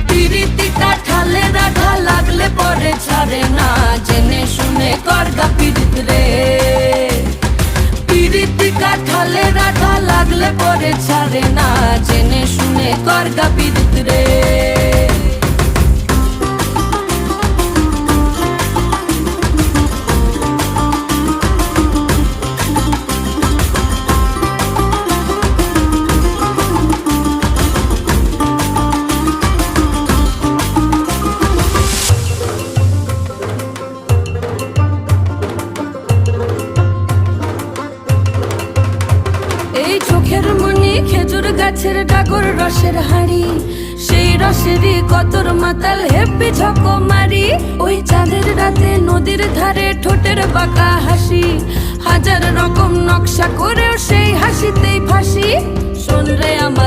পিরিতিটা ঠালে রাধা লাগলে পরে ছাড়ে না, জেনে শুনে করগা পিরিত রে। পিরিতিকা ঠালে রাধা লাগলে পরে ছাড়ে না, জেনে শুনে করগা পিরিত রে। এই চোখের মনি খেজুর গাছের ডাগর রসের হাড়ি, সেই রসেরই কতর মাতাল হেব্বি ঝকো মারি। ওই চাঁদের রাতে নদীর ধারে ঠোঁটের বাঁকা হাসি, হাজার রকম নকশা করেও সেই হাসিতেই ফাঁসি। শোন রে আমার